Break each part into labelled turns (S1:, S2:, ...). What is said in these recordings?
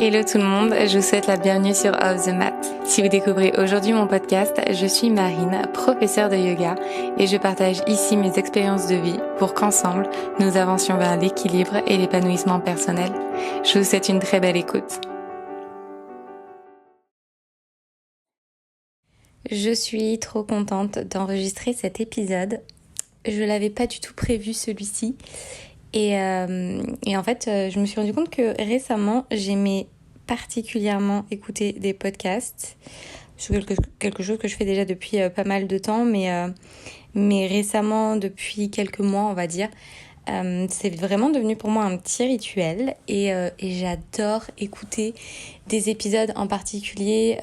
S1: Hello tout le monde, je vous souhaite la bienvenue sur Off the Mat. Si vous découvrez aujourd'hui mon podcast, je suis Marine, professeure de yoga, et je partage ici mes expériences de vie pour qu'ensemble, nous avancions vers l'équilibre et l'épanouissement personnel. Je vous souhaite une très belle écoute. Je suis trop contente d'enregistrer cet épisode. Je l'avais pas du tout prévu celui-ci. Et en fait, je me suis rendu compte que récemment, j'aimais particulièrement écouter des podcasts. C'est quelque chose que je fais déjà depuis pas mal de temps, mais récemment, depuis quelques mois, on va dire, c'est vraiment devenu pour moi un petit rituel. Et j'adore écouter des épisodes en particulier,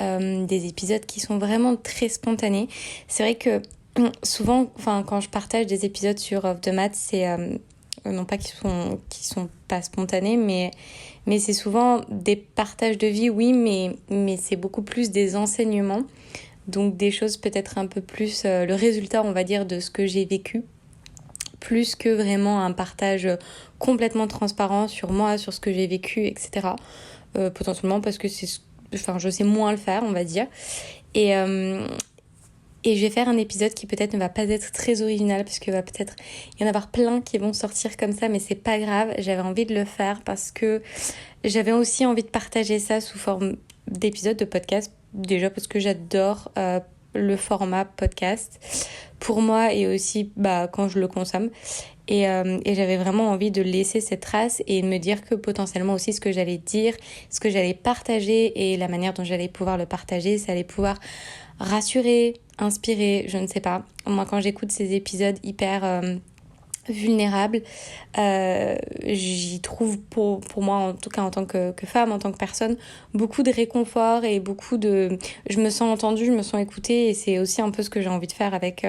S1: des épisodes qui sont vraiment très spontanés. C'est vrai que souvent, quand je partage des épisodes sur Off the Mat, c'est... non pas qui sont pas spontanés, mais c'est souvent des partages de vie, oui, mais c'est beaucoup plus des enseignements, donc des choses peut-être un peu plus le résultat, on va dire, de ce que j'ai vécu, plus que vraiment un partage complètement transparent sur moi, sur ce que j'ai vécu, etc. Potentiellement parce que je sais moins le faire, on va dire. Et je vais faire un épisode qui peut-être ne va pas être très original parce qu'il va peut-être y en avoir plein qui vont sortir comme ça, mais c'est pas grave. J'avais envie de le faire parce que j'avais aussi envie de partager ça sous forme d'épisode de podcast. Déjà parce que j'adore le format podcast pour moi et aussi quand je le consomme. Et j'avais vraiment envie de laisser cette trace et de me dire que potentiellement aussi ce que j'allais dire, ce que j'allais partager et la manière dont j'allais pouvoir le partager, ça allait pouvoir rassurer, inspirer, je ne sais pas. Moi, quand j'écoute ces épisodes hyper vulnérables, j'y trouve pour moi, en tout cas en tant que femme, en tant que personne, beaucoup de réconfort et beaucoup de... Je me sens entendue, je me sens écoutée et c'est aussi un peu ce que j'ai envie de faire avec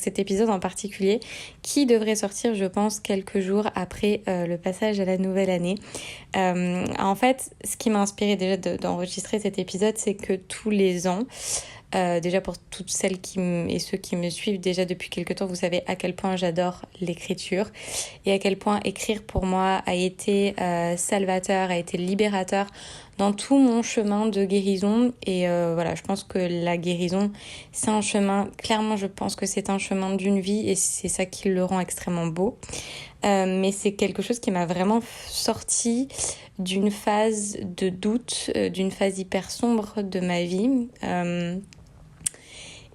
S1: cet épisode en particulier qui devrait sortir, je pense, quelques jours après le passage à la nouvelle année. En fait, ce qui m'a inspirée déjà d'enregistrer cet épisode, c'est que tous les ans, déjà pour toutes celles et ceux qui me suivent déjà depuis quelques temps, vous savez à quel point j'adore l'écriture et à quel point écrire pour moi a été salvateur, a été libérateur dans tout mon chemin de guérison. Et voilà, je pense que la guérison, c'est un chemin, clairement je pense que c'est un chemin d'une vie et c'est ça qui le rend extrêmement beau. Mais c'est quelque chose qui m'a vraiment sorti d'une phase de doute, d'une phase hyper sombre de ma vie.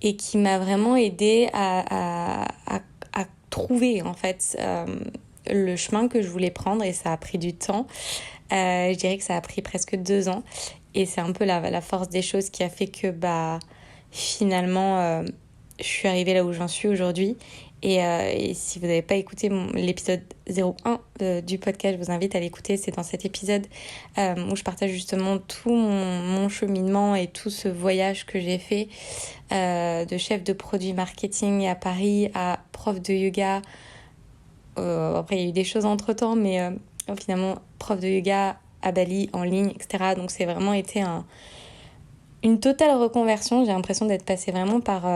S1: Et qui m'a vraiment aidée à trouver en fait le chemin que je voulais prendre et ça a pris du temps. Je dirais que ça a pris presque 2 ans et c'est un peu la force des choses qui a fait que finalement je suis arrivée là où j'en suis aujourd'hui. Et si vous n'avez pas écouté l'épisode 01 du podcast, je vous invite à l'écouter. C'est dans cet épisode où je partage justement tout mon cheminement et tout ce voyage que j'ai fait de chef de produit marketing à Paris à prof de yoga. Après, il y a eu des choses entre-temps, mais finalement, prof de yoga à Bali, en ligne, etc. Donc, c'est vraiment été une totale reconversion. J'ai l'impression d'être passée vraiment par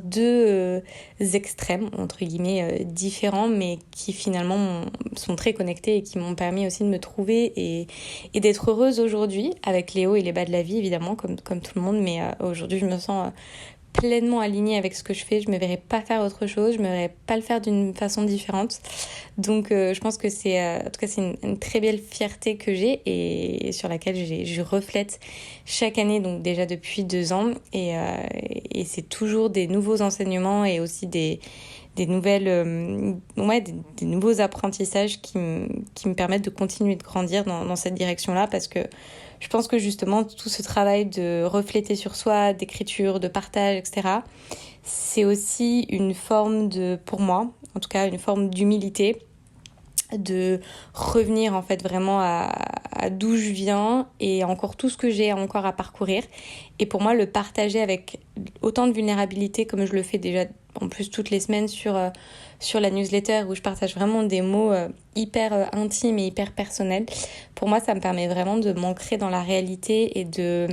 S1: 2 extrêmes, entre guillemets, différents, mais qui finalement sont très connectés et qui m'ont permis aussi de me trouver et d'être heureuse aujourd'hui, avec les hauts et les bas de la vie, évidemment, comme tout le monde, mais aujourd'hui, je me sens pleinement alignée avec ce que je fais. Je me verrais pas faire autre chose, je me verrais pas le faire d'une façon différente. Donc je pense que en tout cas c'est une très belle fierté que j'ai et sur laquelle je reflète chaque année, donc déjà depuis 2 ans et c'est toujours des nouveaux enseignements et aussi des nouvelles des nouveaux apprentissages qui me permettent de continuer de grandir dans cette direction-là, parce que je pense que justement tout ce travail de refléter sur soi, d'écriture, de partage, etc., c'est aussi une forme pour moi, en tout cas une forme d'humilité, de revenir en fait vraiment à d'où je viens et encore tout ce que j'ai encore à parcourir. Et pour moi, le partager avec autant de vulnérabilité comme je le fais déjà en plus toutes les semaines sur la newsletter où je partage vraiment des mots hyper intimes et hyper personnels, pour moi ça me permet vraiment de m'ancrer dans la réalité et de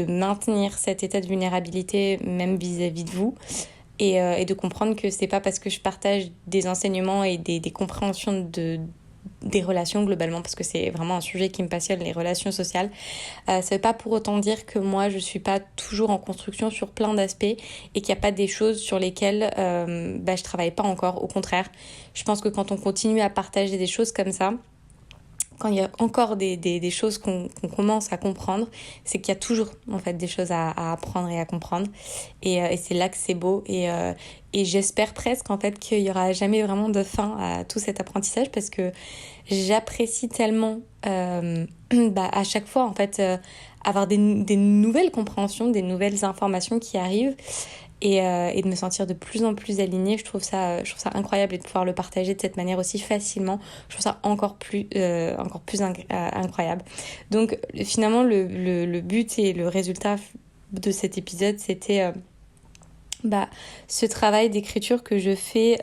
S1: maintenir cet état de vulnérabilité même vis-à-vis de vous. Et de comprendre que c'est pas parce que je partage des enseignements et des compréhensions des relations globalement, parce que c'est vraiment un sujet qui me passionne, les relations sociales. Ça veut pas pour autant dire que moi je suis pas toujours en construction sur plein d'aspects et qu'il n'y a pas des choses sur lesquelles je travaille pas encore. Au contraire, je pense que quand on continue à partager des choses comme ça, quand il y a encore des choses qu'on commence à comprendre, c'est qu'il y a toujours en fait des choses à apprendre et à comprendre. Et c'est là que c'est beau. Et j'espère presque en fait qu'il y aura jamais vraiment de fin à tout cet apprentissage, parce que j'apprécie tellement à chaque fois en fait avoir des nouvelles compréhensions, des nouvelles informations qui arrivent. Et de me sentir de plus en plus alignée. Je trouve ça incroyable, et de pouvoir le partager de cette manière aussi facilement, je trouve ça encore plus incroyable. Donc finalement le but et le résultat de cet épisode, c'était ce travail d'écriture que je fais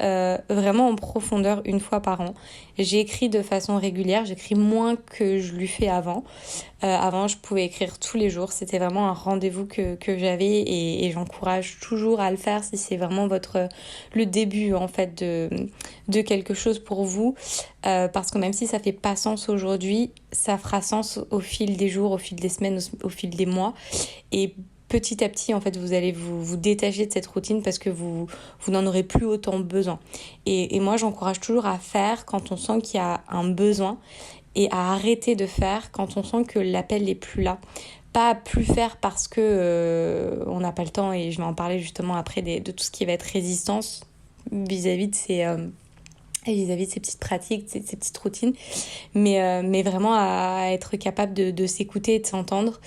S1: vraiment en profondeur une fois par an. J'écris de façon régulière, j'écris moins que je l'ai fait avant. Avant, je pouvais écrire tous les jours, c'était vraiment un rendez-vous que j'avais, et j'encourage toujours à le faire si c'est vraiment le début en fait de quelque chose pour vous, parce que même si ça fait pas sens aujourd'hui, ça fera sens au fil des jours, au fil des semaines, au fil des mois, et petit à petit, en fait, vous allez vous détacher de cette routine parce que vous n'en aurez plus autant besoin. Et moi, j'encourage toujours à faire quand on sent qu'il y a un besoin, et à arrêter de faire quand on sent que l'appel n'est plus là. Pas plus faire parce que on n'a pas le temps, et je vais en parler justement après de tout ce qui va être résistance vis-à-vis de ces petites pratiques, ces petites routines, mais vraiment à être capable de s'écouter et de s'entendre,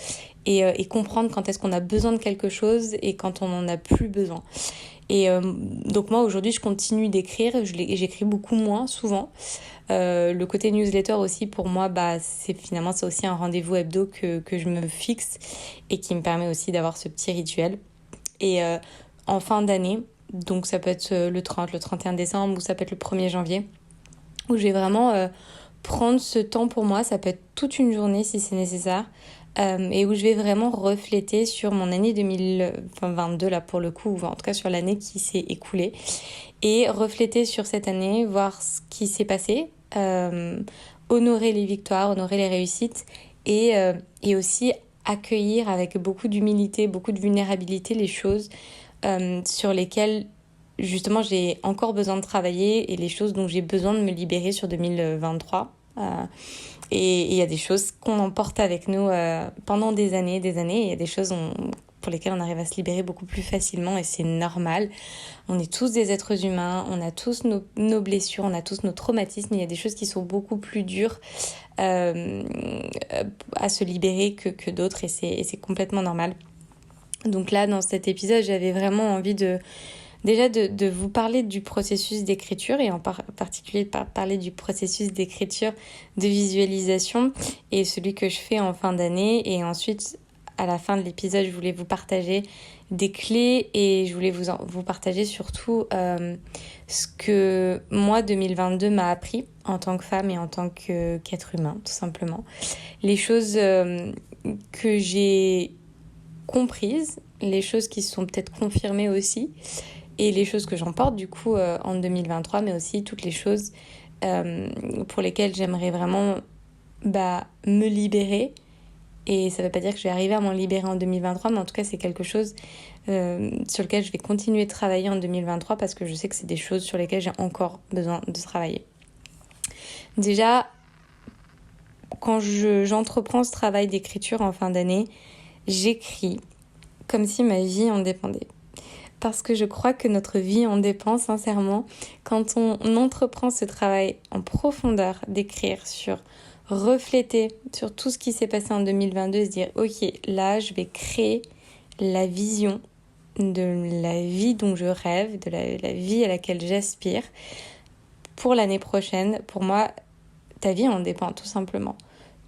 S1: et comprendre quand est-ce qu'on a besoin de quelque chose et quand on n'en a plus besoin. Et donc moi aujourd'hui je continue d'écrire, j'écris beaucoup moins souvent. Le côté newsletter aussi pour moi, c'est aussi un rendez-vous hebdo que je me fixe, et qui me permet aussi d'avoir ce petit rituel. Et en fin d'année, donc ça peut être le 30, le 31 décembre, ou ça peut être le 1er janvier, où je vais vraiment prendre ce temps pour moi. Ça peut être toute une journée si c'est nécessaire, et où je vais vraiment refléter sur mon année 2022 là pour le coup, ou en tout cas sur l'année qui s'est écoulée, et refléter sur cette année, voir ce qui s'est passé, honorer les victoires, honorer les réussites, et aussi accueillir avec beaucoup d'humilité, beaucoup de vulnérabilité les choses sur lesquelles justement j'ai encore besoin de travailler, et les choses dont j'ai besoin de me libérer sur 2023. Et il y a des choses qu'on emporte avec nous pendant des années, et il y a des choses pour lesquelles on arrive à se libérer beaucoup plus facilement, et c'est normal. On est tous des êtres humains, on a tous nos blessures, on a tous nos traumatismes. Il y a des choses qui sont beaucoup plus dures à se libérer que d'autres, et c'est complètement normal. Donc là, dans cet épisode, j'avais vraiment envie de vous parler du processus d'écriture, et en particulier de parler du processus d'écriture de visualisation, et celui que je fais en fin d'année. Et ensuite, à la fin de l'épisode, je voulais vous partager des clés, et je voulais vous partager surtout ce que moi 2022 m'a appris en tant que femme et en tant qu'être humain, tout simplement. Les choses que j'ai comprises, les choses qui se sont peut-être confirmées aussi, et les choses que j'emporte du coup en 2023, mais aussi toutes les choses pour lesquelles j'aimerais vraiment me libérer. Et ça ne veut pas dire que je vais arriver à m'en libérer en 2023, mais en tout cas c'est quelque chose sur lequel je vais continuer de travailler en 2023, parce que je sais que c'est des choses sur lesquelles j'ai encore besoin de travailler. Déjà, quand j'entreprends ce travail d'écriture en fin d'année, j'écris comme si ma vie en dépendait. Parce que je crois que notre vie en dépend sincèrement. Quand on entreprend ce travail en profondeur d'écrire, refléter sur tout ce qui s'est passé en 2022, se dire ok, là je vais créer la vision de la vie dont je rêve, de la vie à laquelle j'aspire pour l'année prochaine. Pour moi, ta vie en dépend tout simplement.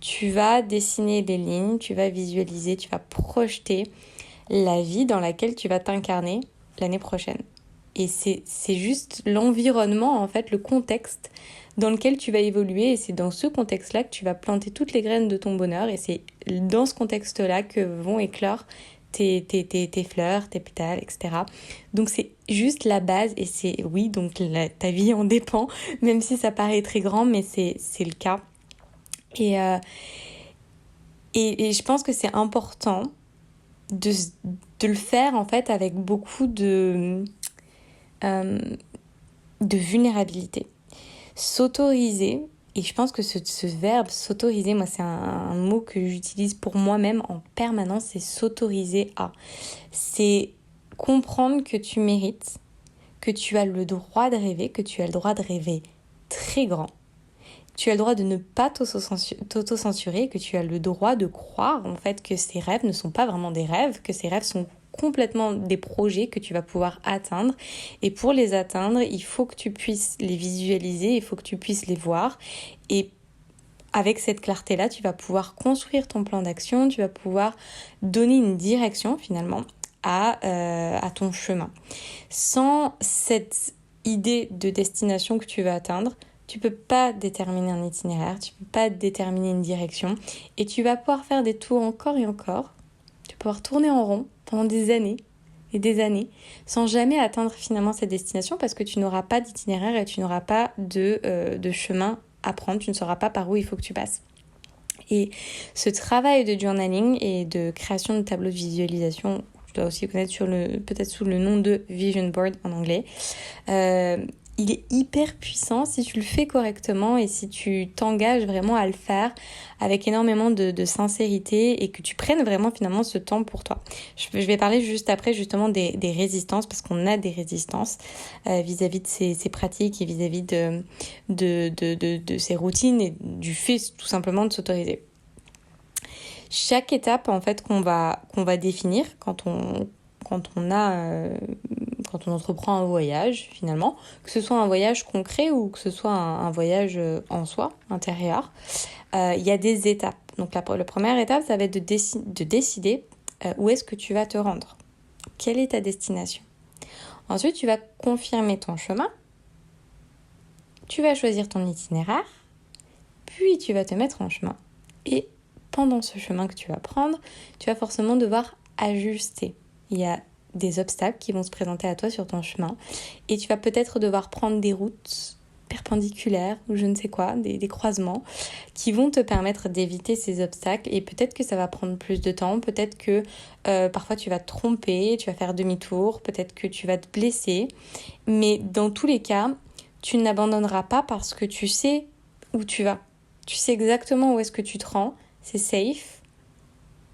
S1: Tu vas dessiner des lignes, tu vas visualiser, tu vas projeter la vie dans laquelle tu vas t'incarner l'année prochaine. Et c'est juste l'environnement, en fait, le contexte dans lequel tu vas évoluer, et c'est dans ce contexte-là que tu vas planter toutes les graines de ton bonheur, et c'est dans ce contexte-là que vont éclore tes fleurs, tes pétales, etc. Donc c'est juste la base et donc ta vie en dépend, même si ça paraît très grand, mais c'est le cas. Et je pense que c'est important de le faire en fait avec beaucoup de vulnérabilité. S'autoriser, et je pense que ce verbe s'autoriser, moi c'est un mot que j'utilise pour moi-même en permanence, c'est s'autoriser à. C'est comprendre que tu mérites, que tu as le droit de rêver, que tu as le droit de rêver très grand. Tu as le droit de ne pas t'auto-censurer, que tu as le droit de croire en fait que ces rêves ne sont pas vraiment des rêves, que ces rêves sont complètement des projets que tu vas pouvoir atteindre. Et pour les atteindre, il faut que tu puisses les visualiser, il faut que tu puisses les voir. Et avec cette clarté-là, tu vas pouvoir construire ton plan d'action, tu vas pouvoir donner une direction finalement à ton chemin. Sans cette idée de destination que tu vas atteindre, tu peux pas déterminer un itinéraire, tu peux pas déterminer une direction et tu vas pouvoir faire des tours encore et encore. Tu vas pouvoir tourner en rond pendant des années et des années sans jamais atteindre finalement cette destination parce que tu n'auras pas d'itinéraire et tu n'auras pas de chemin à prendre, tu ne sauras pas par où il faut que tu passes. Et ce travail de journaling et de création de tableaux de visualisation, tu dois aussi connaître peut-être sous le nom de vision board en anglais, il est hyper puissant si tu le fais correctement et si tu t'engages vraiment à le faire avec énormément de sincérité et que tu prennes vraiment finalement ce temps pour toi. Je vais parler juste après justement des résistances parce qu'on a des résistances vis-à-vis de ces pratiques et vis-à-vis de ces routines et du fait tout simplement de s'autoriser. Chaque étape en fait qu'on va définir quand on entreprend un voyage finalement, que ce soit un voyage concret ou que ce soit un voyage en soi, intérieur, il y a des étapes. Donc la première étape, ça va être de décider où est-ce que tu vas te rendre. Quelle est ta destination? Ensuite, tu vas confirmer ton chemin, tu vas choisir ton itinéraire, puis tu vas te mettre en chemin. Et pendant ce chemin que tu vas prendre, tu vas forcément devoir ajuster. Il y a des obstacles qui vont se présenter à toi sur ton chemin et tu vas peut-être devoir prendre des routes perpendiculaires ou je ne sais quoi, des croisements qui vont te permettre d'éviter ces obstacles et peut-être que ça va prendre plus de temps, peut-être que parfois tu vas te tromper, tu vas faire demi-tour, peut-être que tu vas te blesser, mais dans tous les cas, tu n'abandonneras pas parce que tu sais où tu vas. Tu sais exactement où est-ce que tu te rends, c'est safe,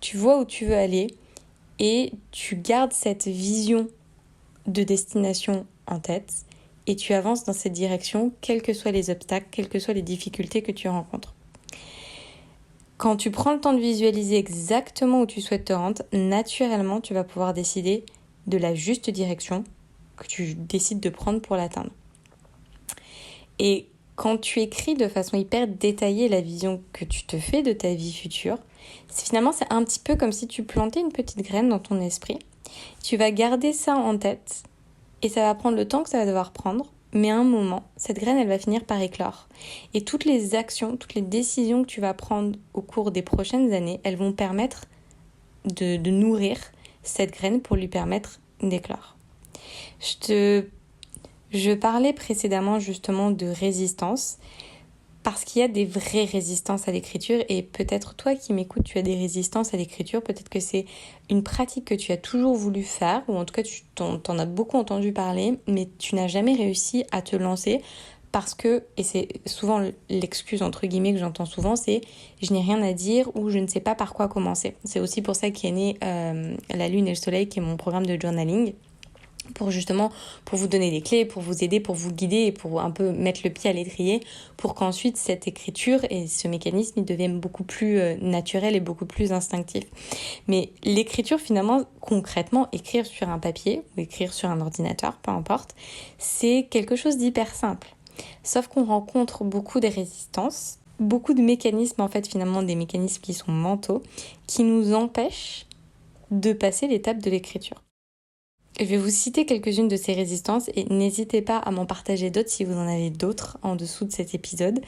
S1: tu vois où tu veux aller et tu gardes cette vision de destination en tête et tu avances dans cette direction, quels que soient les obstacles, quelles que soient les difficultés que tu rencontres. Quand tu prends le temps de visualiser exactement où tu souhaites te rendre, naturellement, tu vas pouvoir décider de la juste direction que tu décides de prendre pour l'atteindre. Et quand tu écris de façon hyper détaillée la vision que tu te fais de ta vie future, finalement c'est un petit peu comme si tu plantais une petite graine dans ton esprit. Tu vas garder ça en tête et ça va prendre le temps que ça va devoir prendre, mais à un moment, cette graine elle va finir par éclore. Et toutes les actions, toutes les décisions que tu vas prendre au cours des prochaines années, elles vont permettre de nourrir cette graine pour lui permettre d'éclore. Je parlais précédemment justement de résistance parce qu'il y a des vraies résistances à l'écriture et peut-être toi qui m'écoutes, tu as des résistances à l'écriture, peut-être que c'est une pratique que tu as toujours voulu faire ou en tout cas tu t'en as beaucoup entendu parler mais tu n'as jamais réussi à te lancer parce que, et c'est souvent l'excuse entre guillemets que j'entends souvent, c'est je n'ai rien à dire ou je ne sais pas par quoi commencer. C'est aussi pour ça qu'est né La Lune et le Soleil qui est mon programme de journaling. Pour vous donner des clés, pour vous aider, pour vous guider et pour un peu mettre le pied à l'étrier pour qu'ensuite cette écriture et ce mécanisme il devienne beaucoup plus naturel et beaucoup plus instinctif. Mais l'écriture finalement, concrètement, écrire sur un papier ou écrire sur un ordinateur, peu importe, c'est quelque chose d'hyper simple. Sauf qu'on rencontre beaucoup de résistances, beaucoup de mécanismes en fait finalement des mécanismes qui sont mentaux, qui nous empêchent de passer l'étape de l'écriture. Je vais vous citer quelques-unes de ces résistances et n'hésitez pas à m'en partager d'autres si vous en avez d'autres en dessous de cet épisode,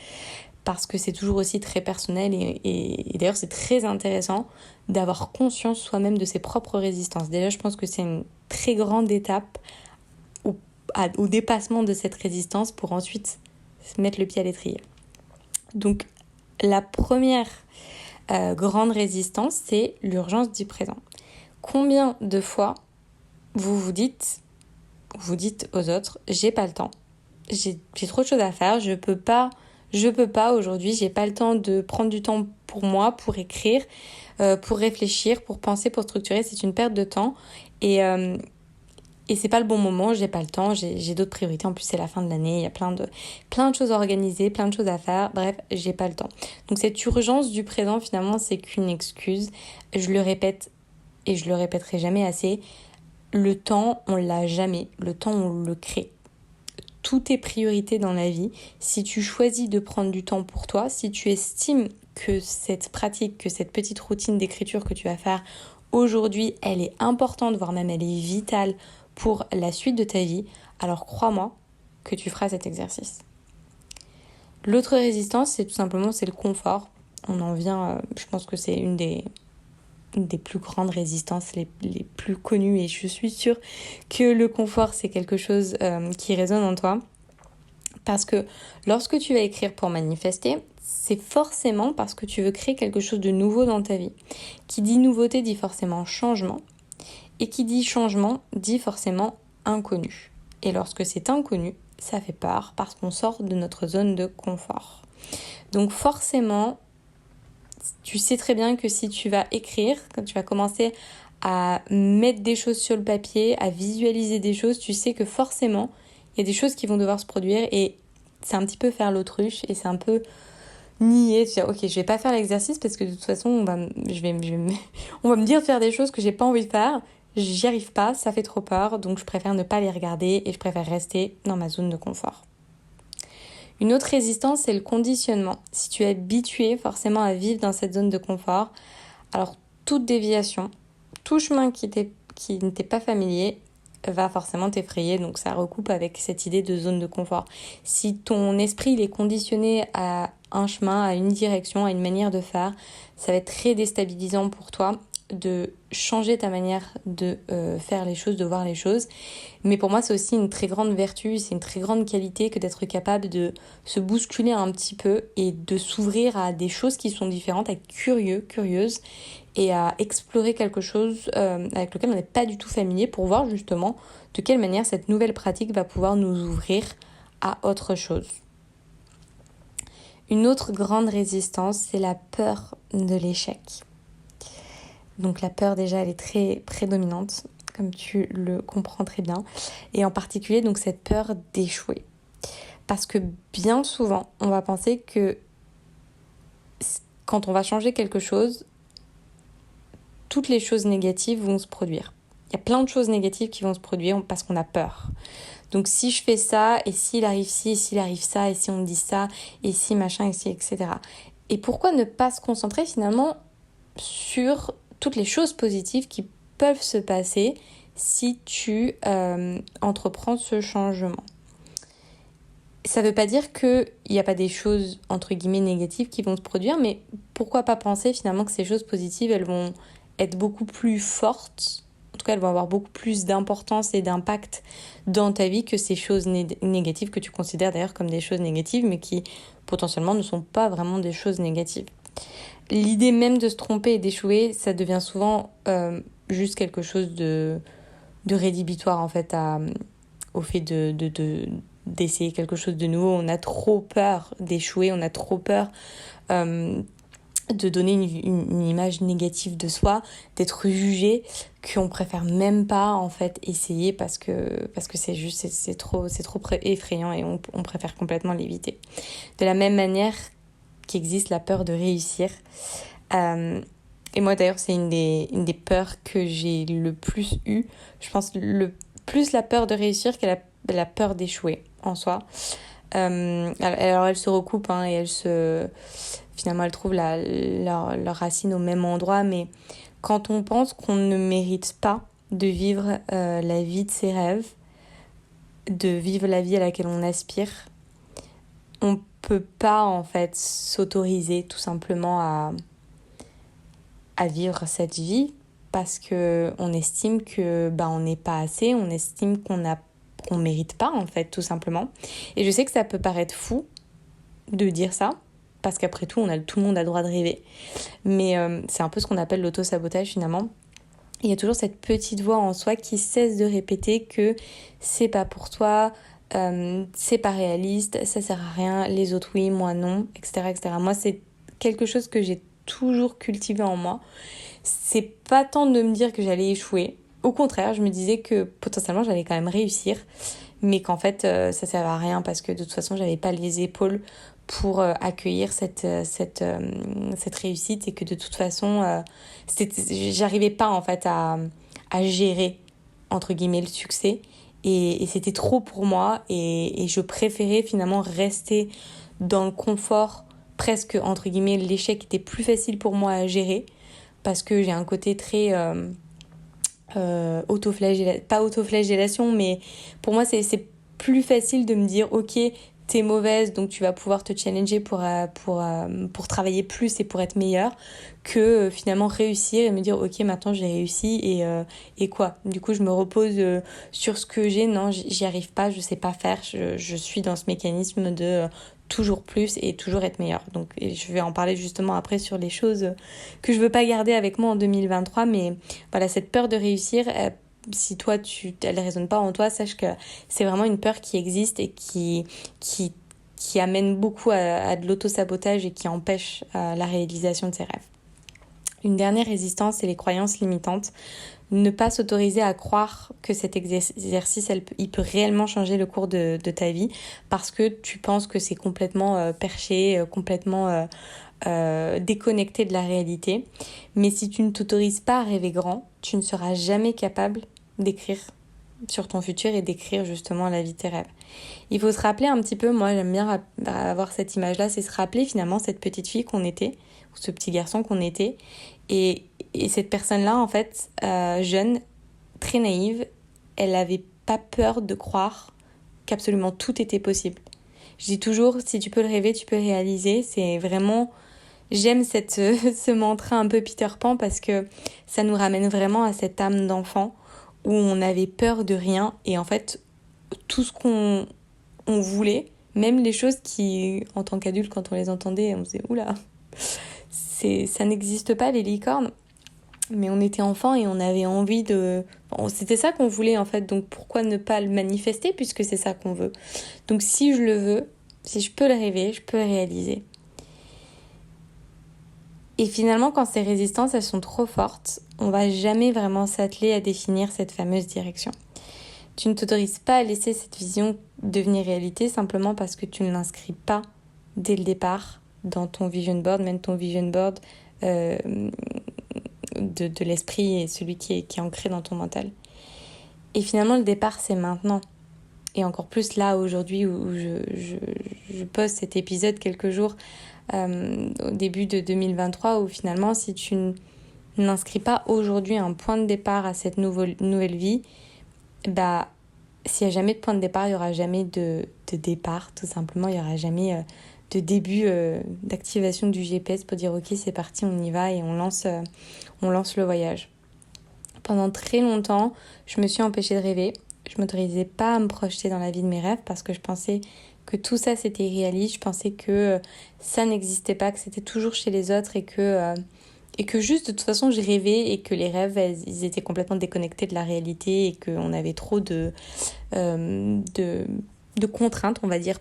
S1: parce que c'est toujours aussi très personnel et d'ailleurs c'est très intéressant d'avoir conscience soi-même de ses propres résistances. Déjà, je pense que c'est une très grande étape au dépassement de cette résistance pour ensuite mettre le pied à l'étrier. Donc la première grande résistance, c'est l'urgence du présent. Combien de fois vous dites aux autres, j'ai pas le temps, j'ai trop de choses à faire, je peux pas aujourd'hui, j'ai pas le temps de prendre du temps pour moi, pour écrire, pour réfléchir, pour penser, pour structurer, c'est une perte de temps et c'est pas le bon moment, j'ai pas le temps, j'ai d'autres priorités, en plus c'est la fin de l'année, il y a plein de choses à organiser, plein de choses à faire, bref, j'ai pas le temps. Donc cette urgence du présent, finalement, c'est qu'une excuse. Je le répète et je le répéterai jamais assez, le temps, on l'a jamais, le temps, on le crée. Toutes tes priorités dans la vie, si tu choisis de prendre du temps pour toi, si tu estimes que cette pratique, que cette petite routine d'écriture que tu vas faire aujourd'hui, elle est importante, voire même elle est vitale pour la suite de ta vie, alors crois-moi que tu feras cet exercice. L'autre résistance, c'est tout simplement le confort. On en vient, je pense que c'est une des plus grandes résistances, les plus connues, et je suis sûre que le confort, c'est quelque chose qui résonne en toi. Parce que lorsque tu vas écrire pour manifester, c'est forcément parce que tu veux créer quelque chose de nouveau dans ta vie. Qui dit nouveauté dit forcément changement, et qui dit changement dit forcément inconnu. Et lorsque c'est inconnu, ça fait peur parce qu'on sort de notre zone de confort. Donc forcément, tu sais très bien que si tu vas écrire, quand tu vas commencer à mettre des choses sur le papier, à visualiser des choses, tu sais que forcément, il y a des choses qui vont devoir se produire et c'est un petit peu faire l'autruche et c'est un peu nier, dire ok, je vais pas faire l'exercice parce que de toute façon, on va me dire de faire des choses que j'ai pas envie de faire, j'y arrive pas, ça fait trop peur, donc je préfère ne pas les regarder et je préfère rester dans ma zone de confort. Une autre résistance, c'est le conditionnement. Si tu es habitué forcément à vivre dans cette zone de confort, alors toute déviation, tout chemin qui ne t'est pas familier va forcément t'effrayer. Donc ça recoupe avec cette idée de zone de confort. Si ton esprit il est conditionné à un chemin, à une direction, à une manière de faire, ça va être très déstabilisant pour toi de changer ta manière de faire les choses, de voir les choses. Mais pour moi, c'est aussi une très grande vertu, c'est une très grande qualité que d'être capable de se bousculer un petit peu et de s'ouvrir à des choses qui sont différentes, à être curieuse et à explorer quelque chose avec lequel on n'est pas du tout familier pour voir justement de quelle manière cette nouvelle pratique va pouvoir nous ouvrir à autre chose. Une autre grande résistance, c'est la peur de l'échec. Donc la peur déjà, elle est très prédominante, comme tu le comprends très bien. Et en particulier, donc cette peur d'échouer. Parce que bien souvent, on va penser que quand on va changer quelque chose, toutes les choses négatives vont se produire. Il y a plein de choses négatives qui vont se produire parce qu'on a peur. Donc si je fais ça, et s'il arrive ci, et s'il arrive ça, et si on me dit ça, et si machin, et si, etc. Et pourquoi ne pas se concentrer finalement sur toutes les choses positives qui peuvent se passer si tu entreprends ce changement. Ça ne veut pas dire qu'il n'y a pas des choses entre guillemets négatives qui vont se produire, mais pourquoi pas penser finalement que ces choses positives, elles vont être beaucoup plus fortes, en tout cas elles vont avoir beaucoup plus d'importance et d'impact dans ta vie que ces choses négatives que tu considères d'ailleurs comme des choses négatives, mais qui potentiellement ne sont pas vraiment des choses négatives. L'idée même de se tromper et d'échouer, ça devient souvent juste quelque chose de rédhibitoire en fait au fait d'essayer quelque chose de nouveau. On a trop peur d'échouer, on a trop peur de donner une image négative de soi, d'être jugé, qu'on préfère même pas en fait essayer parce que c'est trop effrayant et on préfère complètement l'éviter. De la même manière qu'existe la peur de réussir. Et moi d'ailleurs c'est une des peurs que j'ai le plus eu. Je pense plus la peur de réussir que la peur d'échouer en soi. Alors elles se recoupent et finalement elles trouvent leur racine au même endroit, mais quand on pense qu'on ne mérite pas de vivre la vie de ses rêves, de vivre la vie à laquelle on aspire. On peut pas en fait s'autoriser tout simplement à vivre cette vie parce que on estime que on n'est pas assez, on estime qu'on mérite pas en fait tout simplement. Et je sais que ça peut paraître fou de dire ça parce qu'après tout tout le monde a le droit de rêver, mais c'est un peu ce qu'on appelle l'auto-sabotage finalement. Il y a toujours cette petite voix en soi qui cesse de répéter que c'est pas pour toi, c'est pas réaliste, ça sert à rien, les autres oui, moi non, etc., etc. Moi, c'est quelque chose que j'ai toujours cultivé en moi. C'est pas tant de me dire que j'allais échouer. Au contraire, je me disais que potentiellement j'allais quand même réussir, mais qu'en fait ça servait à rien parce que de toute façon j'avais pas les épaules pour accueillir cette réussite et que de toute façon j'arrivais pas en fait à gérer entre guillemets le succès et c'était trop pour moi et je préférais finalement rester dans le confort, presque entre guillemets l'échec était plus facile pour moi à gérer parce que j'ai un côté très pas autoflagellation, mais pour moi c'est plus facile de me dire ok, t'es mauvaise donc tu vas pouvoir te challenger pour travailler plus et pour être meilleure que finalement réussir et me dire ok maintenant j'ai réussi et quoi, du coup je me repose sur ce que j'ai, non j'y arrive pas, je sais pas faire, je suis dans ce mécanisme de toujours plus et toujours être meilleure. Donc et je vais en parler justement après sur les choses que je veux pas garder avec moi en 2023, mais voilà, cette peur de réussir, si toi elle résonne pas en toi, sache que c'est vraiment une peur qui existe et qui amène beaucoup à de l'auto-sabotage et qui empêche la réalisation de ses rêves. Une dernière résistance, c'est les croyances limitantes. Ne pas s'autoriser à croire que cet exercice, il peut réellement changer le cours de ta vie parce que tu penses que c'est complètement perché, complètement déconnecté de la réalité. Mais si tu ne t'autorises pas à rêver grand, tu ne seras jamais capable d'écrire sur ton futur et d'écrire justement la vie de tes rêves. Il faut se rappeler un petit peu, moi j'aime bien avoir cette image-là, c'est se rappeler finalement cette petite fille qu'on était, ou ce petit garçon qu'on était, et cette personne-là en fait, jeune, très naïve, elle n'avait pas peur de croire qu'absolument tout était possible. Je dis toujours, si tu peux le rêver, tu peux le réaliser, c'est vraiment... J'aime ce mantra un peu Peter Pan parce que ça nous ramène vraiment à cette âme d'enfant où on avait peur de rien et en fait tout ce qu'on voulait, même les choses qui en tant qu'adulte quand on les entendait on se disait oula, ça n'existe pas les licornes, mais on était enfant et on avait envie c'était ça qu'on voulait en fait, donc pourquoi ne pas le manifester puisque c'est ça qu'on veut. Donc si je le veux, si je peux le rêver, je peux le réaliser. Et finalement, quand ces résistances, elles sont trop fortes, on va jamais vraiment s'atteler à définir cette fameuse direction. Tu ne t'autorises pas à laisser cette vision devenir réalité simplement parce que tu ne l'inscris pas dès le départ dans ton vision board, même ton vision board de l'esprit et celui qui est ancré dans ton mental. Et finalement, le départ, c'est maintenant. Et encore plus là, aujourd'hui, où je poste cet épisode quelques jours au début de 2023, où finalement, si tu n'inscris pas aujourd'hui un point de départ à cette nouvelle vie, s'il n'y a jamais de point de départ, il n'y aura jamais de départ, tout simplement. Il n'y aura jamais de début d'activation du GPS pour dire « Ok, c'est parti, on y va » et on lance le voyage. Pendant très longtemps, je me suis empêchée de rêver. Je ne m'autorisais pas à me projeter dans la vie de mes rêves parce que je pensais que tout ça c'était irréaliste, je pensais que ça n'existait pas, que c'était toujours chez les autres et que juste de toute façon je rêvais et que les rêves ils étaient complètement déconnectés de la réalité et qu'on avait trop de contraintes, on va dire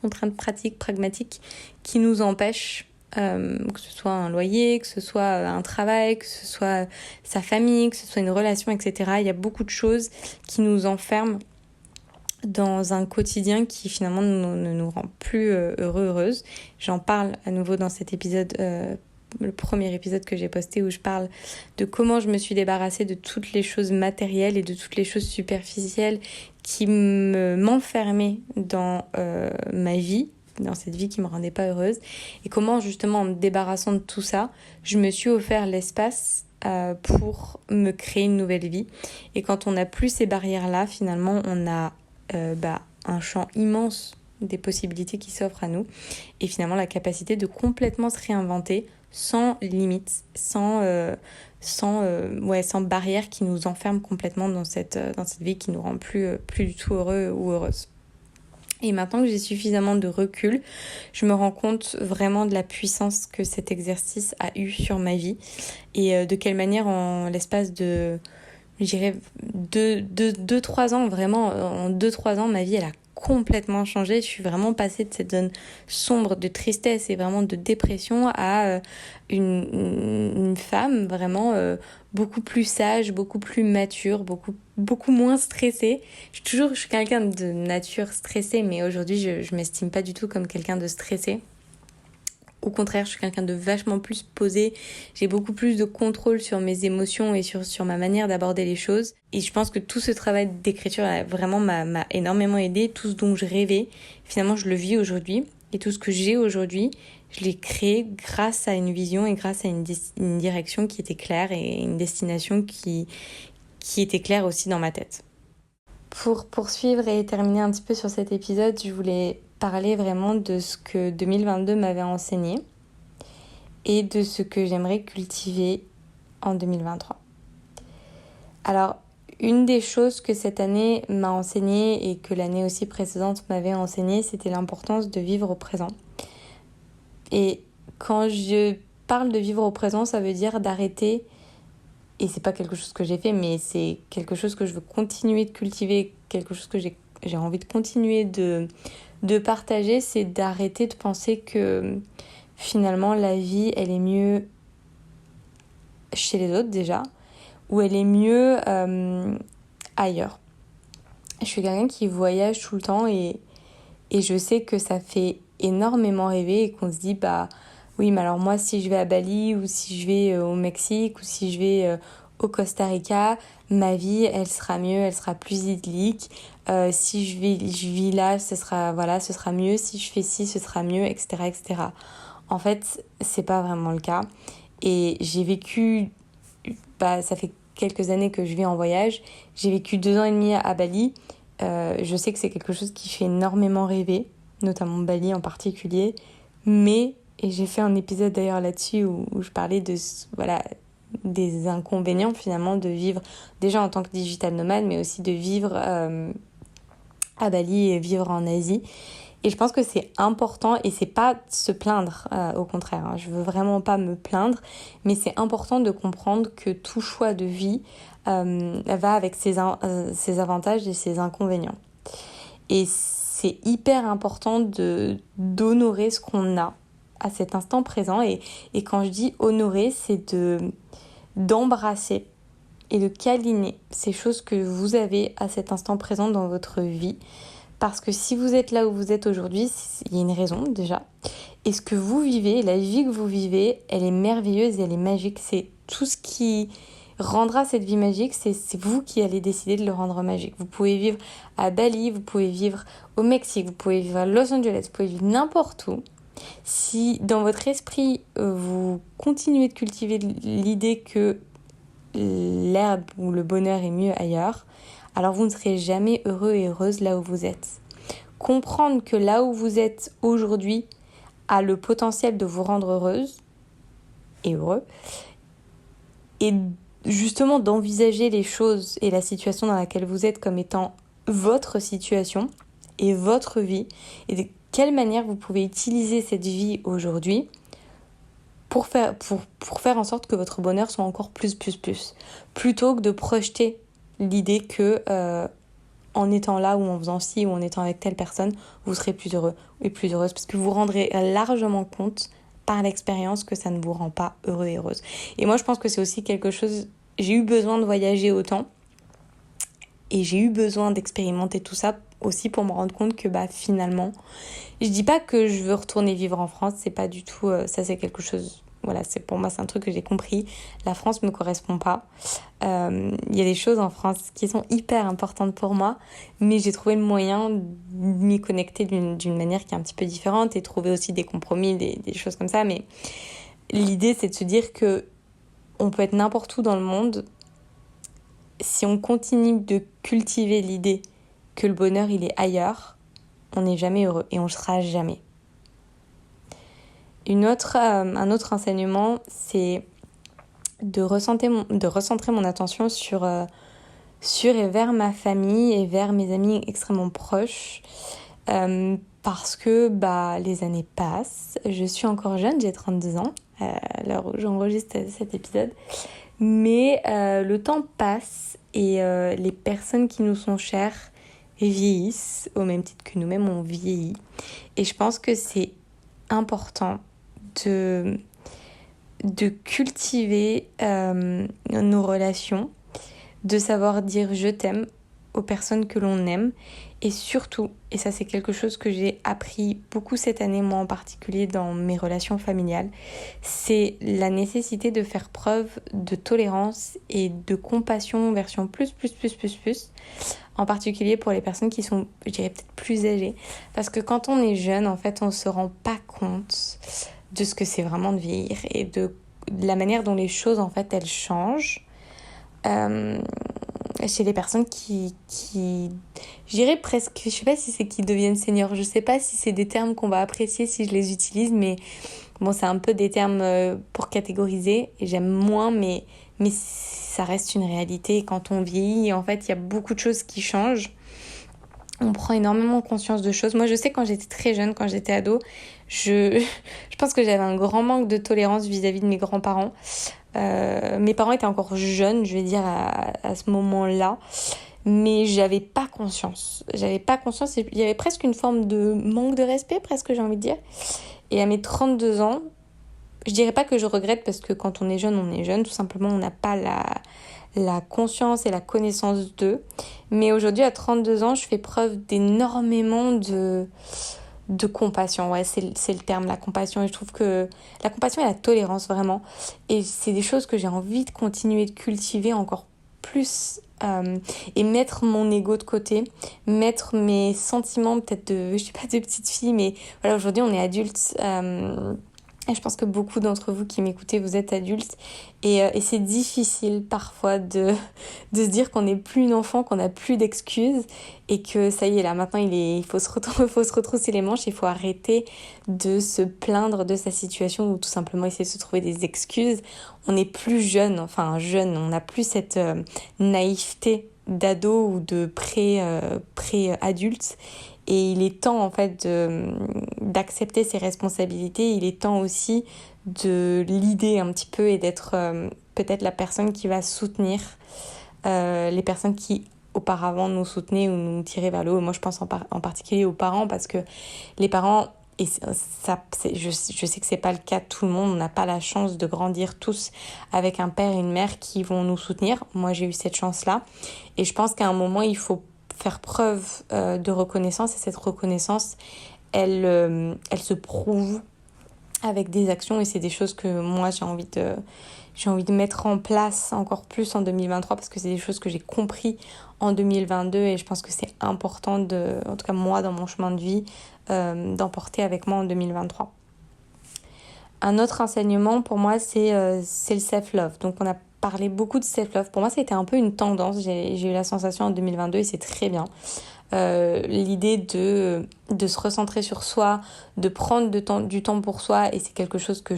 S1: contraintes pratiques, pragmatiques qui nous empêchent que ce soit un loyer, que ce soit un travail, que ce soit sa famille, que ce soit une relation, etc. Il y a beaucoup de choses qui nous enferment dans un quotidien qui finalement ne nous rend plus heureuses. J'en parle à nouveau dans cet épisode, le premier épisode que j'ai posté où je parle de comment je me suis débarrassée de toutes les choses matérielles et de toutes les choses superficielles qui m'enfermaient dans ma vie, dans cette vie qui me rendait pas heureuse, et comment justement en me débarrassant de tout ça, je me suis offert l'espace pour me créer une nouvelle vie. Et quand on n'a plus ces barrières-là, finalement, on a un champ immense des possibilités qui s'offrent à nous et finalement la capacité de complètement se réinventer sans limite, sans barrière qui nous enferme complètement dans cette vie qui nous rend plus du tout heureux ou heureuse. Et maintenant que j'ai suffisamment de recul, je me rends compte vraiment de la puissance que cet exercice a eu sur ma vie et de quelle manière en l'espace de, je dirais, 2-3 ans, vraiment, en 2-3 ans, ma vie, elle a complètement changé. Je suis vraiment passée de cette zone sombre de tristesse et vraiment de dépression à une femme vraiment beaucoup plus sage, beaucoup plus mature, beaucoup moins stressée. Je suis quelqu'un de nature stressée, mais aujourd'hui je m'estime pas du tout comme quelqu'un de stressé. Au contraire, je suis quelqu'un de vachement plus posé. J'ai beaucoup plus de contrôle sur mes émotions et sur ma manière d'aborder les choses. Et je pense que tout ce travail d'écriture m'a énormément aidé. Tout ce dont je rêvais, finalement, je le vis aujourd'hui. Et tout ce que j'ai aujourd'hui, je l'ai créé grâce à une vision et grâce à une direction qui était claire et une destination qui était claire aussi dans ma tête. Pour poursuivre et terminer un petit peu sur cet épisode, je voulais parler vraiment de ce que 2022 m'avait enseigné et de ce que j'aimerais cultiver en 2023. Alors, une des choses que cette année m'a enseigné et que l'année aussi précédente m'avait enseigné, c'était l'importance de vivre au présent. Et quand je parle de vivre au présent, ça veut dire d'arrêter, et c'est pas quelque chose que j'ai fait, mais c'est quelque chose que je veux continuer de cultiver, quelque chose que j'ai envie de continuer de partager, c'est d'arrêter de penser que finalement la vie, elle est mieux chez les autres déjà, ou elle est mieux ailleurs. Je suis quelqu'un qui voyage tout le temps et je sais que ça fait énormément rêver et qu'on se dit oui, mais alors moi si je vais à Bali ou si je vais au Mexique ou si je vais au Costa Rica, ma vie elle sera mieux, elle sera plus idyllique. Si je vis là, ce sera mieux. Si je fais ci, ce sera mieux, etc., etc. En fait, c'est pas vraiment le cas. Et j'ai vécu, ça fait quelques années que je vis en voyage. J'ai vécu 2 ans et demi à Bali. Je sais que c'est quelque chose qui fait énormément rêver, notamment Bali en particulier. Mais, et j'ai fait un épisode d'ailleurs là-dessus où je parlais des inconvénients finalement de vivre déjà en tant que digital nomade, mais aussi de vivre à Bali et vivre en Asie. Et je pense que c'est important et c'est pas se plaindre, au contraire, je veux vraiment pas me plaindre, mais c'est important de comprendre que tout choix de vie va avec ses avantages et ses inconvénients. Et c'est hyper important d'honorer ce qu'on a à cet instant présent. Et quand je dis honorer, c'est d'embrasser et de câliner ces choses que vous avez à cet instant présent dans votre vie. Parce que si vous êtes là où vous êtes aujourd'hui, il y a une raison déjà. Et ce que vous vivez, la vie que vous vivez, elle est merveilleuse et elle est magique. C'est tout ce qui rendra cette vie magique, c'est vous qui allez décider de le rendre magique. Vous pouvez vivre à Bali, vous pouvez vivre au Mexique, vous pouvez vivre à Los Angeles, vous pouvez vivre n'importe où. Si dans votre esprit, vous continuez de cultiver l'idée que l'herbe ou le bonheur est mieux ailleurs, alors vous ne serez jamais heureux et heureuse là où vous êtes. Comprendre que là où vous êtes aujourd'hui a le potentiel de vous rendre heureuse et heureux, et justement d'envisager les choses et la situation dans laquelle vous êtes comme étant votre situation et votre vie, et de quelle manière vous pouvez utiliser cette vie aujourd'hui pour faire en sorte que votre bonheur soit encore plus, plutôt que de projeter l'idée que en étant là ou en faisant ci ou en étant avec telle personne, vous serez plus heureux et plus heureuse, parce que vous vous rendrez largement compte par l'expérience que ça ne vous rend pas heureux et heureuse. Et moi, je pense que c'est aussi quelque chose, j'ai eu besoin de voyager autant et j'ai eu besoin d'expérimenter tout ça aussi pour me rendre compte que finalement, je dis pas que je veux retourner vivre en France, c'est pas du tout ça, c'est quelque chose, pour moi c'est un truc que j'ai compris. La France me correspond pas. Il y a des choses en France qui sont hyper importantes pour moi, mais j'ai trouvé le moyen de m'y connecter d'une manière qui est un petit peu différente et trouver aussi des compromis, des choses comme ça. Mais l'idée, c'est de se dire que on peut être n'importe où dans le monde. Si on continue de cultiver l'idée que le bonheur, il est ailleurs, on n'est jamais heureux et on ne sera jamais. Un autre enseignement, c'est de recentrer mon attention sur et vers ma famille et vers mes amis extrêmement proches. Parce que les années passent. Je suis encore jeune, j'ai 32 ans à l'heure où j'enregistre cet épisode. Mais le temps passe et les personnes qui nous sont chères vieillissent au même titre que nous-mêmes on vieillit. Et je pense que c'est important de cultiver nos relations, de savoir dire je t'aime aux personnes que l'on aime et surtout, et ça c'est quelque chose que j'ai appris beaucoup cette année, moi en particulier dans mes relations familiales, c'est la nécessité de faire preuve de tolérance et de compassion version plus, en particulier pour les personnes qui sont, je dirais peut-être plus âgées, parce que quand on est jeune, en fait, on se rend pas compte de ce que c'est vraiment de vieillir et de la manière dont les choses, en fait, elles changent. Chez les personnes qui je dirais presque, je sais pas si c'est qui deviennent seniors, je sais pas si c'est des termes qu'on va apprécier si je les utilise, mais bon, c'est un peu des termes pour catégoriser et j'aime moins, mais ça reste une réalité. Quand on vieillit, en fait, il y a beaucoup de choses qui changent. On prend énormément conscience de choses. Moi, je sais quand j'étais très jeune, quand j'étais ado, je pense que j'avais un grand manque de tolérance vis-à-vis de mes grands-parents. Mes parents étaient encore jeunes, je vais dire, à ce moment-là. Mais j'avais pas conscience. Il y avait presque une forme de manque de respect, presque, j'ai envie de dire. Et à mes 32 ans, je dirais pas que je regrette parce que quand on est jeune, tout simplement, on n'a pas la conscience et la connaissance d'eux. Mais aujourd'hui, à 32 ans, je fais preuve d'énormément de compassion. Ouais, c'est le terme, la compassion. Et je trouve que la compassion et la tolérance, vraiment. Et c'est des choses que j'ai envie de continuer de cultiver encore plus et mettre mon ego de côté, mettre mes sentiments peut-être je sais pas, de petite fille, mais voilà, aujourd'hui on est adultes. Et je pense que beaucoup d'entre vous qui m'écoutez, vous êtes adultes et c'est difficile parfois de se dire qu'on n'est plus une enfant, qu'on n'a plus d'excuses et que ça y est là, maintenant il faut se retrousser les manches, il faut arrêter de se plaindre de sa situation ou tout simplement essayer de se trouver des excuses. On n'est plus jeune, on n'a plus cette naïveté d'ado ou de pré-adulte. Et il est temps en fait d'accepter ses responsabilités. Il est temps aussi de l'idée un petit peu et d'être peut-être la personne qui va soutenir les personnes qui auparavant nous soutenaient ou nous tiraient vers le haut. Moi je pense en particulier aux parents parce que les parents, et je sais que c'est pas le cas de tout le monde, on n'a pas la chance de grandir tous avec un père et une mère qui vont nous soutenir. Moi j'ai eu cette chance-là et je pense qu'à un moment il faut faire preuve de reconnaissance et cette reconnaissance elle se prouve avec des actions et c'est des choses que moi j'ai envie de mettre en place encore plus en 2023 parce que c'est des choses que j'ai compris en 2022 et je pense que c'est important en tout cas moi dans mon chemin de vie d'emporter avec moi en 2023. Un autre enseignement pour moi c'est le self-love. Donc on a parlé beaucoup de self-love. Pour moi c'était un peu une tendance, j'ai eu la sensation en 2022 et c'est très bien. L'idée de se recentrer sur soi, de prendre du temps pour soi et c'est quelque chose que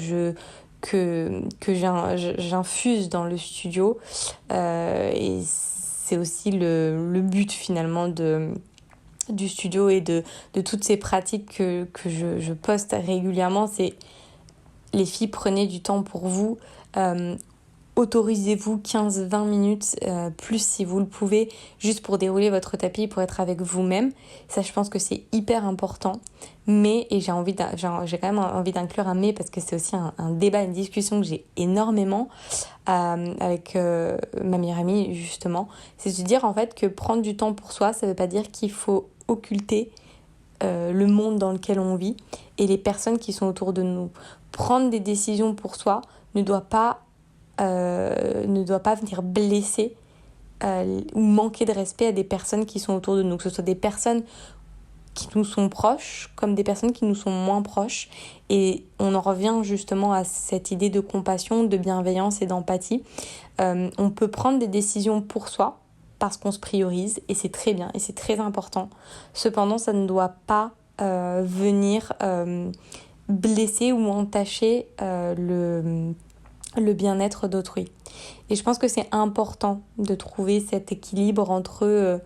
S1: j'infuse dans le studio et c'est aussi le but finalement du studio et de toutes ces pratiques que je poste régulièrement. C'est les filles, prenez du temps pour vous, autorisez-vous 15-20 minutes plus si vous le pouvez, juste pour dérouler votre tapis, pour être avec vous-même. Ça, je pense que c'est hyper important. Mais, et j'ai quand même envie d'inclure un mais, parce que c'est aussi un débat, une discussion que j'ai énormément avec ma meilleure amie, justement. C'est de se dire, en fait, que prendre du temps pour soi, ça veut pas dire qu'il faut occulter le monde dans lequel on vit et les personnes qui sont autour de nous. Prendre des décisions pour soi ne doit pas venir blesser ou manquer de respect à des personnes qui sont autour de nous, que ce soit des personnes qui nous sont proches comme des personnes qui nous sont moins proches. Et on en revient justement à cette idée de compassion, de bienveillance et d'empathie. On peut prendre des décisions pour soi parce qu'on se priorise et c'est très bien et c'est très important. Cependant, ça ne doit pas venir blesser ou entacher le bien-être d'autrui. Et je pense que c'est important de trouver cet équilibre entre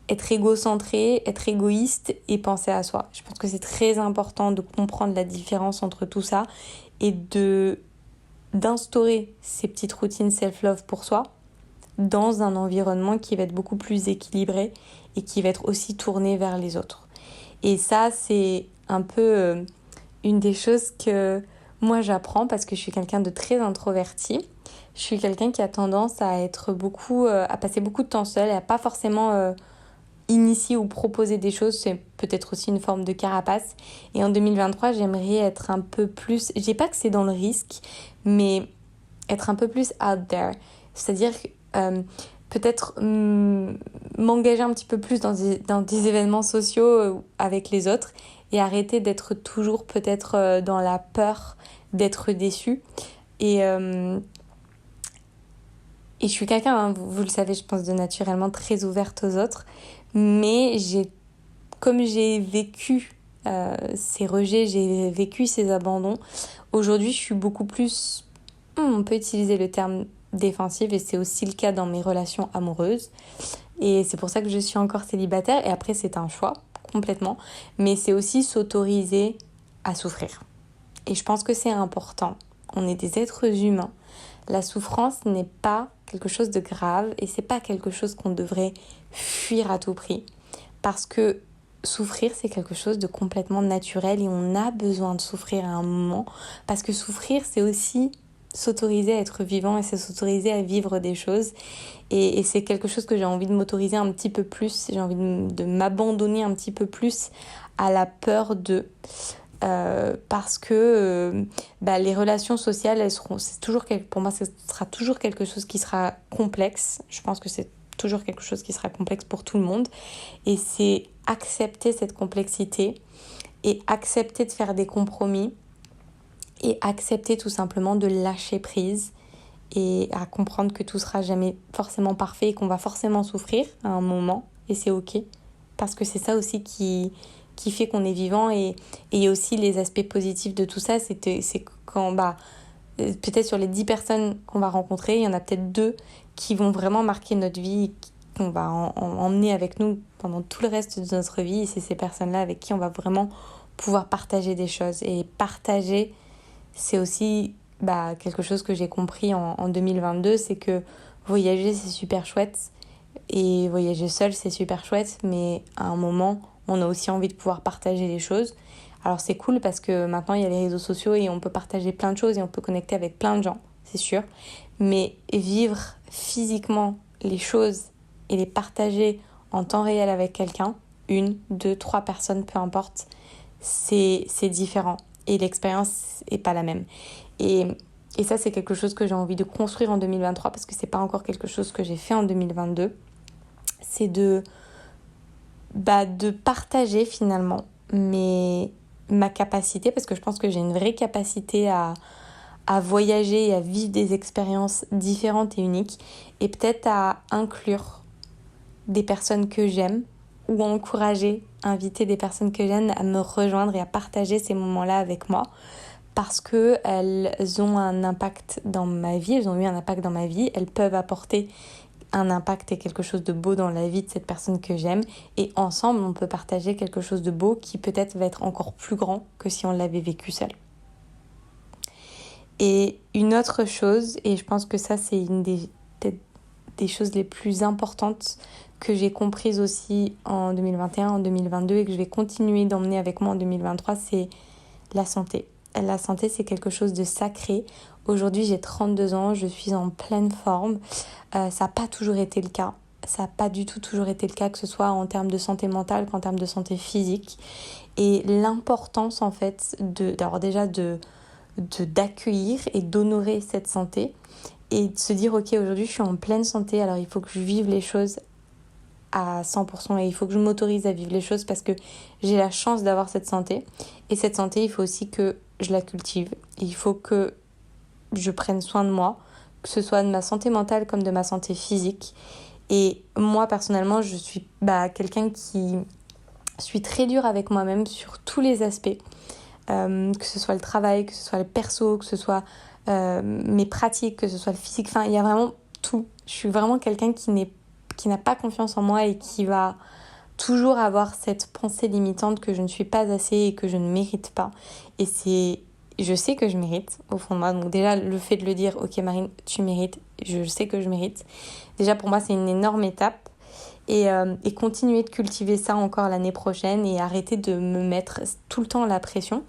S1: être égocentré, être égoïste et penser à soi. Je pense que c'est très important de comprendre la différence entre tout ça et d'instaurer ces petites routines self-love pour soi dans un environnement qui va être beaucoup plus équilibré et qui va être aussi tourné vers les autres. Et ça, c'est un peu une des choses que moi j'apprends parce que je suis quelqu'un de très introverti. Je suis quelqu'un qui a tendance à être à passer beaucoup de temps seul et à pas forcément initier ou proposer des choses. C'est peut-être aussi une forme de carapace. Et en 2023, j'aimerais être un peu plus, je dis pas que c'est dans le risque, mais être un peu plus out there. C'est-à-dire peut-être m'engager un petit peu plus dans des événements sociaux avec les autres et arrêter d'être toujours peut-être dans la peur d'être déçue. Et je suis quelqu'un, hein, vous le savez, je pense, de naturellement très ouverte aux autres. Mais comme j'ai vécu ces rejets, j'ai vécu ces abandons, aujourd'hui je suis beaucoup plus, on peut utiliser le terme défensive, et c'est aussi le cas dans mes relations amoureuses. Et c'est pour ça que je suis encore célibataire, et après c'est un choix, complètement. Mais c'est aussi s'autoriser à souffrir. Et je pense que c'est important. On est des êtres humains. La souffrance n'est pas quelque chose de grave et c'est pas quelque chose qu'on devrait fuir à tout prix. Parce que souffrir, c'est quelque chose de complètement naturel et on a besoin de souffrir à un moment. Parce que souffrir, c'est aussi s'autoriser à être vivant et c'est s'autoriser à vivre des choses. Et c'est quelque chose que j'ai envie de m'autoriser un petit peu plus. J'ai envie de m'abandonner un petit peu plus à la peur de... parce que les relations sociales, pour moi, ce sera toujours quelque chose qui sera complexe. Je pense que c'est toujours quelque chose qui sera complexe pour tout le monde. Et c'est accepter cette complexité et accepter de faire des compromis et accepter tout simplement de lâcher prise et à comprendre que tout sera jamais forcément parfait et qu'on va forcément souffrir à un moment. Et c'est ok. Parce que c'est ça aussi qui fait qu'on est vivant et il y a aussi les aspects positifs de tout ça, c'est quand peut-être sur les 10 personnes qu'on va rencontrer, il y en a peut-être 2 qui vont vraiment marquer notre vie, qu'on va emmener avec nous pendant tout le reste de notre vie, et c'est ces personnes-là avec qui on va vraiment pouvoir partager des choses. Et partager, c'est aussi quelque chose que j'ai compris en 2022, c'est que voyager c'est super chouette et voyager seul c'est super chouette, mais à un moment on a aussi envie de pouvoir partager les choses. Alors c'est cool parce que maintenant il y a les réseaux sociaux et on peut partager plein de choses et on peut connecter avec plein de gens, c'est sûr. Mais vivre physiquement les choses et les partager en temps réel avec quelqu'un, 1, 2, 3 personnes, peu importe, c'est différent. Et l'expérience n'est pas la même. Et ça, c'est quelque chose que j'ai envie de construire en 2023 parce que c'est pas encore quelque chose que j'ai fait en 2022. C'est de partager finalement ma capacité, parce que je pense que j'ai une vraie capacité à voyager et à vivre des expériences différentes et uniques, et peut-être à inclure des personnes que j'aime ou encourager, inviter des personnes que j'aime à me rejoindre et à partager ces moments-là avec moi, parce qu'elles ont un impact dans ma vie, elles ont eu un impact dans ma vie, elles peuvent apporter un impact et quelque chose de beau dans la vie de cette personne que j'aime, et ensemble on peut partager quelque chose de beau qui peut-être va être encore plus grand que si on l'avait vécu seul. Et une autre chose, et je pense que ça c'est une des choses les plus importantes que j'ai comprises aussi en 2021, en 2022 et que je vais continuer d'emmener avec moi en 2023, c'est la santé. La santé, c'est quelque chose de sacré. Aujourd'hui, j'ai 32 ans, je suis en pleine forme. Ça n'a pas toujours été le cas. Ça n'a pas du tout toujours été le cas, que ce soit en termes de santé mentale qu'en termes de santé physique. Et l'importance, en fait, d'accueillir et d'honorer cette santé. Et de se dire, ok, aujourd'hui, je suis en pleine santé, alors il faut que je vive les choses à 100% et il faut que je m'autorise à vivre les choses parce que j'ai la chance d'avoir cette santé. Et cette santé, il faut aussi que je la cultive. Il faut que je prenne soin de moi, que ce soit de ma santé mentale comme de ma santé physique. Et moi, personnellement, je suis quelqu'un qui suis très dure avec moi-même sur tous les aspects. Que ce soit le travail, que ce soit le perso, que ce soit mes pratiques, que ce soit le physique. Enfin, il y a vraiment tout. Je suis vraiment quelqu'un qui n'a pas confiance en moi et qui va toujours avoir cette pensée limitante que je ne suis pas assez et que je ne mérite pas. Et je sais que je mérite au fond de moi. Donc déjà, le fait de le dire, ok Marine, tu mérites, je sais que je mérite. Déjà pour moi, c'est une énorme étape. Et continuer de cultiver ça encore l'année prochaine et arrêter de me mettre tout le temps la pression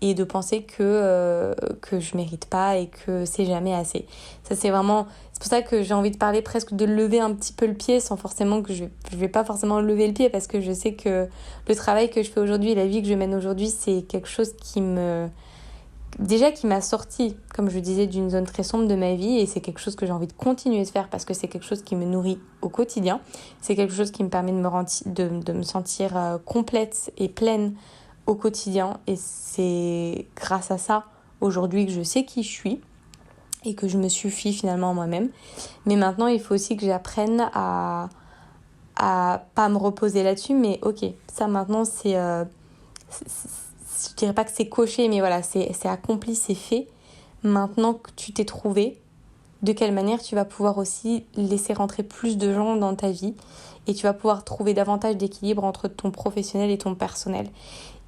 S1: et de penser que je mérite pas et que c'est jamais assez. Ça c'est pour ça que j'ai envie de parler presque de lever un petit peu le pied sans forcément que je vais pas forcément lever le pied parce que je sais que le travail que je fais aujourd'hui et la vie que je mène aujourd'hui, c'est quelque chose qui m'a sorti, comme je disais, d'une zone très sombre de ma vie et c'est quelque chose que j'ai envie de continuer de faire parce que c'est quelque chose qui me nourrit au quotidien. C'est quelque chose qui me permet de me sentir complète et pleine au quotidien et c'est grâce à ça aujourd'hui que je sais qui je suis et que je me suffis finalement à moi-même. Mais maintenant, il faut aussi que j'apprenne à pas me reposer là-dessus, mais ok, ça maintenant je dirais pas que c'est coché, mais voilà, c'est accompli, c'est fait. Maintenant que tu t'es trouvé, de quelle manière tu vas pouvoir aussi laisser rentrer plus de gens dans ta vie et tu vas pouvoir trouver davantage d'équilibre entre ton professionnel et ton personnel.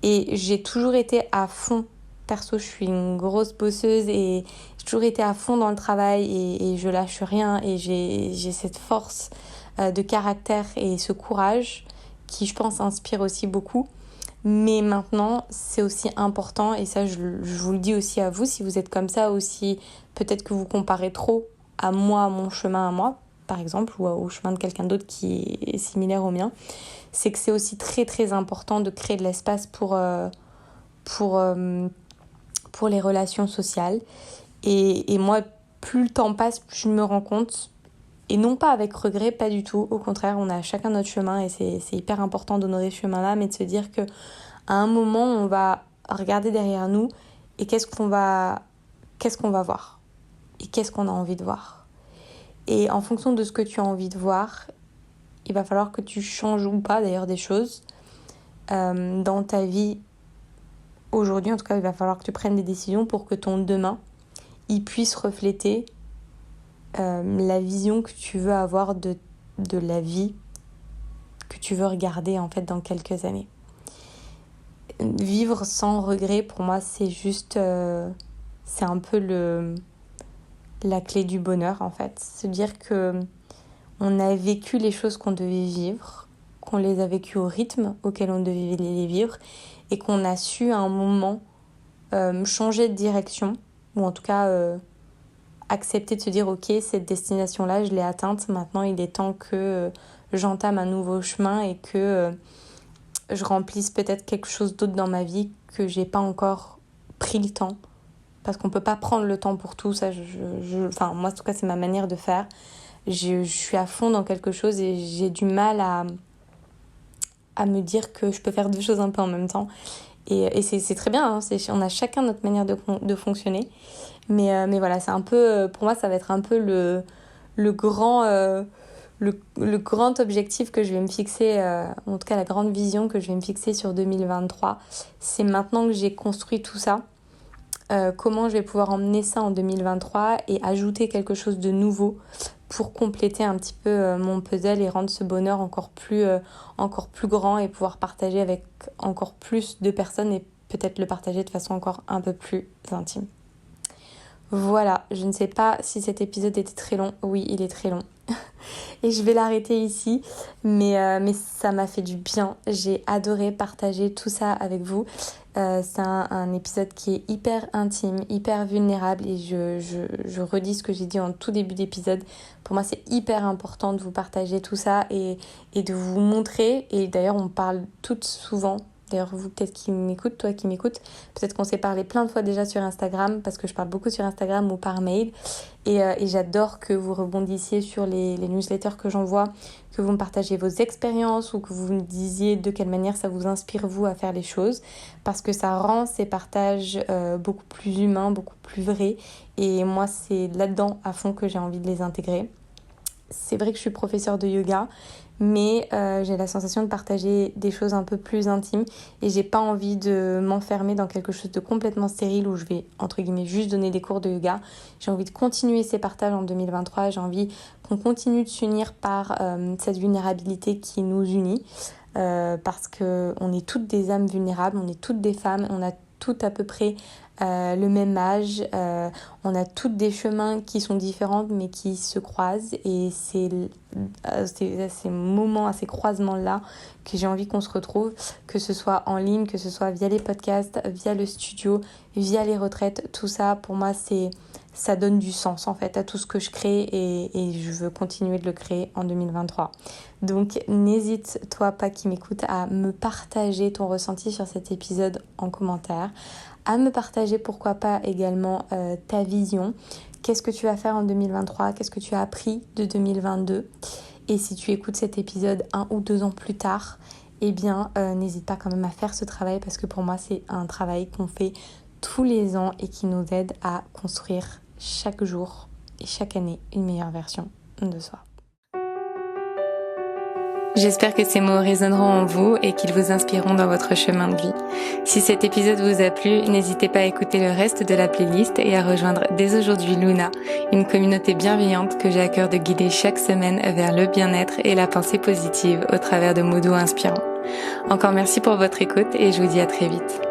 S1: Et j'ai toujours été à fond. Perso, je suis une grosse bosseuse et j'ai toujours été à fond dans le travail et je lâche rien et j'ai cette force de caractère et ce courage qui, je pense, inspire aussi beaucoup. Mais maintenant, c'est aussi important, et ça je vous le dis aussi à vous, si vous êtes comme ça aussi, peut-être que vous comparez trop à moi, à mon chemin à moi, par exemple, ou au chemin de quelqu'un d'autre qui est similaire au mien, c'est que c'est aussi très très important de créer de l'espace pour les relations sociales. Et moi, plus le temps passe, plus je me rends compte, et non pas avec regret, pas du tout, au contraire, on a chacun notre chemin et c'est hyper important d'honorer ce chemin-là, mais de se dire que à un moment, on va regarder derrière nous et qu'est-ce qu'on va voir et qu'est-ce qu'on a envie de voir. Et en fonction de ce que tu as envie de voir, il va falloir que tu changes ou pas d'ailleurs des choses dans ta vie aujourd'hui. En tout cas, il va falloir que tu prennes des décisions pour que ton demain, il puisse refléter la vision que tu veux avoir de la vie que tu veux regarder en fait dans quelques années. Vivre sans regret, pour moi, c'est juste... c'est un peu la clé du bonheur, en fait. Se dire que on a vécu les choses qu'on devait vivre, qu'on les a vécues au rythme auquel on devait les vivre, et qu'on a su à un moment changer de direction, ou en tout cas accepter de se dire ok, cette destination-là, je l'ai atteinte, maintenant il est temps que j'entame un nouveau chemin et que je remplisse peut-être quelque chose d'autre dans ma vie que j'ai pas encore pris le temps. Parce qu'on peut pas prendre le temps pour tout, ça, enfin, moi en tout cas c'est ma manière de faire. Je suis à fond dans quelque chose et j'ai du mal à me dire que je peux faire deux choses un peu en même temps. Et c'est très bien, hein, on a chacun notre manière de fonctionner. Mais voilà, c'est un peu, pour moi ça va être un peu le grand objectif que je vais me fixer, en tout cas la grande vision que je vais me fixer sur 2023. C'est maintenant que j'ai construit tout ça, comment je vais pouvoir emmener ça en 2023 et ajouter quelque chose de nouveau pour compléter un petit peu mon puzzle et rendre ce bonheur encore plus grand et pouvoir partager avec encore plus de personnes et peut-être le partager de façon encore un peu plus intime. Voilà, je ne sais pas si cet épisode était très long. Oui, il est très long. Et je vais l'arrêter ici, mais ça m'a fait du bien. J'ai adoré partager tout ça avec vous. C'est un épisode qui est hyper intime, hyper vulnérable et je redis ce que j'ai dit en tout début d'épisode. Pour moi, c'est hyper important de vous partager tout ça et de vous montrer. Et d'ailleurs, on parle toutes souvent D'ailleurs, vous peut-être qui m'écoute, toi qui m'écoutes, peut-être qu'on s'est parlé plein de fois déjà sur Instagram, parce que je parle beaucoup sur Instagram ou par mail. Et j'adore que vous rebondissiez sur les newsletters que j'envoie, que vous me partagez vos expériences ou que vous me disiez de quelle manière ça vous inspire vous à faire les choses, parce que ça rend ces partages beaucoup plus humains, beaucoup plus vrais. Et moi, c'est là-dedans à fond que j'ai envie de les intégrer. C'est vrai que je suis professeure de yoga, mais j'ai la sensation de partager des choses un peu plus intimes et j'ai pas envie de m'enfermer dans quelque chose de complètement stérile où je vais entre guillemets juste donner des cours de yoga. J'ai envie de continuer ces partages en 2023, j'ai envie qu'on continue de s'unir par cette vulnérabilité qui nous unit parce que on est toutes des âmes vulnérables, on est toutes des femmes, on a toutes à peu près le même âge, on a toutes des chemins qui sont différents mais qui se croisent et c'est à ces moments, à ces croisements-là que j'ai envie qu'on se retrouve, que ce soit en ligne, que ce soit via les podcasts, via le studio, via les retraites, tout ça pour moi ça donne du sens en fait à tout ce que je crée et je veux continuer de le créer en 2023. Donc n'hésite toi pas qui m'écoute à me partager ton ressenti sur cet épisode en commentaire, à me partager pourquoi pas également ta vision. Qu'est-ce que tu vas faire en 2023 ? Qu'est-ce que tu as appris de 2022 ? Et si tu écoutes cet épisode 1 ou 2 ans plus tard, eh bien n'hésite pas quand même à faire ce travail parce que pour moi c'est un travail qu'on fait tous les ans et qui nous aide à construire chaque jour et chaque année une meilleure version de soi. J'espère que ces mots résonneront en vous et qu'ils vous inspireront dans votre chemin de vie. Si cet épisode vous a plu, n'hésitez pas à écouter le reste de la playlist et à rejoindre dès aujourd'hui Luna, une communauté bienveillante que j'ai à cœur de guider chaque semaine vers le bien-être et la pensée positive au travers de mots doux inspirants. Encore merci pour votre écoute et je vous dis à très vite.